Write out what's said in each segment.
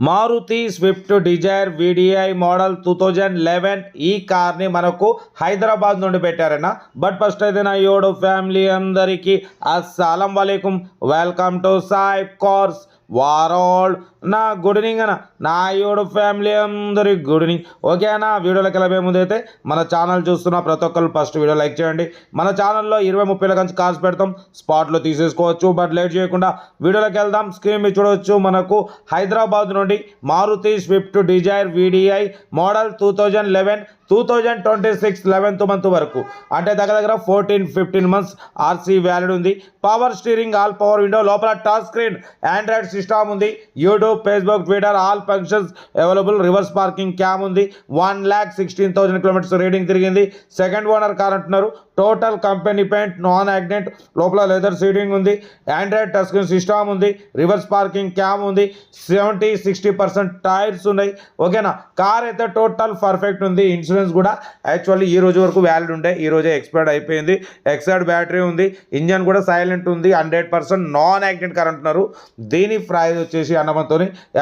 Maruti Swift Dzire VDI model 2011 ఈ కార్ని మనకు హైదరాబాద్ నుండి పెట్టారన్న. బట్ ఫస్ట్ అయితే నా యోడు ఫ్యామిలీ అందరికీ అస్సలం వాలేకుం, welcome to Sai cars world. నా గుడ్ ఈవినింగ్ అన్న, నా యోడు ఫ్యామిలీ అందరికి గుడ్ ఈవినింగ్. ఓకే అన్న, వీడియోలోకి వెళ్ళబోయే ముందు అయితే మన ఛానల్ చూస్తున్న ప్రతి ఒక్కరు ఫస్ట్ వీడియో లైక్ చేయండి. మన ఛానల్లో 20-30 కంచి కార్స్ పెడతాం, స్పాట్లో తీసేసుకోవచ్చు. బట్ లేట్ చేయకుండా వీడియోలోకి వెళ్దాం. స్క్రీన్ మీద చూడవచ్చు, మనకు హైదరాబాద్ నుండి Maruti Swift Dzire VDI model 2026 11th month వరకు, అంటే దగ్గర 14-15 మంత్స్ ఆర్సీ వ్యాలిడ్ ఉంది. Power steering, all power window, లోపల టచ్ స్క్రీన్, ఆండ్రాయిడ్ సిస్టమ్ ఉంది, YouTube, Facebook, Twitter all functions available. Reverse parking cam ఉంది. 1,16,000 కిలోమీటర్స్ రీడింగ్ తిరిగింది. సెకండ్ ఓనర్ కార్ అంటున్నారు. Total company paint, non accident, లోపల leather seating ఉంది, Android touch screen system ఉంది, reverse parking cam ఉంది, 70-60% tyres ఉన్నాయి. ఓకేనా, కార్ అయితే టోటల్ పర్ఫెక్ట్ ఉంది. ఇన్సూరెన్స్ కూడా యాక్చువల్లీ ఈ రోజు వరకు వ్యాలిడ్ ఉండే, ఈ రోజే ఎక్స్పైర్డ్ అయిపోయింది. ఎక్సైడ్ బ్యాటరీ ఉంది, ఇంజన్ కూడా సైలెంట్ ఉంది. 100% నాన్ యాక్సిడెంట్ కార్ అంటున్నారు. దీని ప్రైస్ వచ్చేసి అన్నమంతో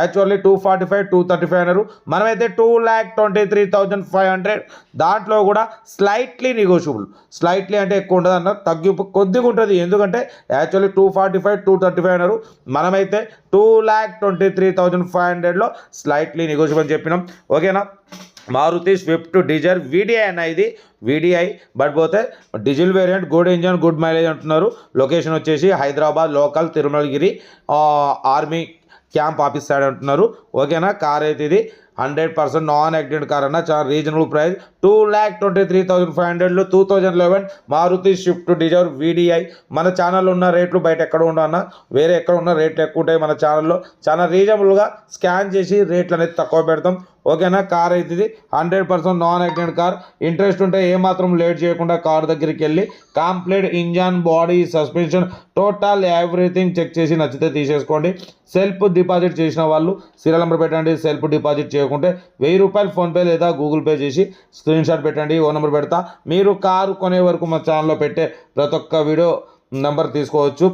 యాక్చువల్లీ 245-235 అన్నారు. మనమైతే 2,23,500. దాంట్లో కూడా స్లైట్లీ నెగోషియబుల్, స్లైట్లీ అంటే ఎక్కువ ఉంటుంది అన్న, తగ్గింపు కొద్దిగా ఉంటుంది. ఎందుకంటే యాక్చువల్లీ 245-235 అన్నారు. మనమైతే 2,23,500లో స్లైట్లీ నెగోషియబుల్ అని చెప్పినాం. ఓకేనా, మారుతి స్విఫ్ట్ డిజైర్ వీడిఐ అన్న, ఇది వీడిఐ బట్ పోతే diesel variant, good engine, good mileage అంటున్నారు. లొకేషన్ వచ్చేసి Hyderabad local Tirumalagiri army camp office side అంటున్నారు. ఓకేనా, కార్ అయితే ఇది 100% నాన్ యాక్సిడెంట్ కార్ అన్న, చాలా రీజనబుల్ ప్రైస్. 2,23,500లో 2011 మారుతి స్విఫ్ట్ డిజైర్ వీడిఐ. మన ఛానల్లో ఉన్న రేట్లు బయట ఎక్కడ ఉండవు అన్న, వేరే ఎక్కడ ఉన్న రేట్లు ఎక్కువ ఉంటాయి. మన ఛానల్లో చాలా రీజనబుల్గా స్కాన్ చేసి రేట్లు అనేది తక్కువ పెడతాం. ఓకేనా, కార్ అయితే ఇది 100% నాన్ యాక్సిడెంట్ కార్. ఇంట్రెస్ట్ ఉంటే ఏమాత్రం లేట్ చేయకుండా కార్ దగ్గరికి వెళ్ళి complete engine, body, suspension, total everything check చేసి నచ్చితే తీసేసుకోండి. సెల్ఫ్ డిపాజిట్ చేసిన వాళ్ళు సీరియల్ నెంబర్ పెట్టండి. సెల్ఫ్ డిపాజిట్ చేయకుంటే 1,000 రూపాయలు ఫోన్పే లేదా గూగుల్ పే చేసి స్క్రీన్ షాట్ పెట్టండి, ఓ నెంబర్ పెడతా. మీరు కారు కొనే వరకు మా ఛానల్లో పెట్టే ప్రతి ఒక్క వీడియో నెంబర్ తీసుకోవచ్చు.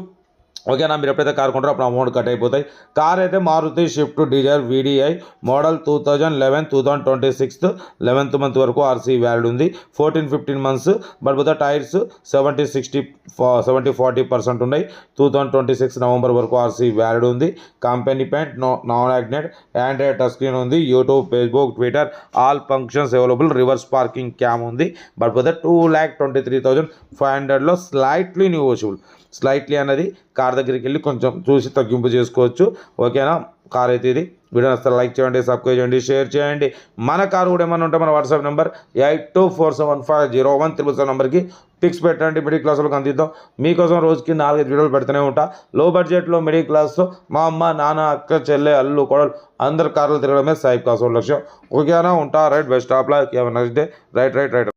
ఓకేనా, మీరు ఎప్పుడైతే కార్ కొంటారో అప్పుడు అమౌంట్ కట్ అయిపోతాయి. కార్ అయితే Maruti Swift Dzire VDI model 2026 11th month వరకు ఆర్సీ వ్యాలిడ్ ఉంది. 14-15 మంత్స్. బట్ పోతే టైర్స్ 70-40% ఉన్నాయి. 2026 నవంబర్ వరకు ఆర్సీ వ్యాలిడ్ ఉంది. Company paint, non accident, Android touch screen ఉంది, YouTube, Facebook, Twitter all functions available. Reverse parking cam ఉంది. But పోతే 2,23,500లో స్లైట్లీ నెగోషియబుల్. స్లైట్లీ అన్నది కార్ దగ్గరికి వెళ్ళి కొంచెం చూసి తగ్గింపు చేసుకోవచ్చు. ఓకేనా, కార్ అయితే ఇది. వీడియో నచ్చితే లైక్ చేయండి, సబ్స్క్రైబ్ చేయండి, షేర్ చేయండి. మన కారు కూడా ఏమైనా ఉంటే మన వాట్సాప్ నెంబర్ 82475013 నెంబర్కి పిక్స్ పెట్టండి. మిడిల్ క్లాస్ వాళ్ళకి అందిద్దాం. మీకోసం రోజుకి 4-5 వీడియోలు పెడుతూనే ఉంటా. లో బడ్జెట్లో మిడిల్ క్లాస్లో మా అమ్మ, నాన్న, అక్క, చెల్లె, అల్లు, కొడలు అందరు కార్లు తిరగడమే సాయి కాసు లక్ష్యం. ఓకేనా, ఉంటా. Right, best of luck, have a nice day. Right.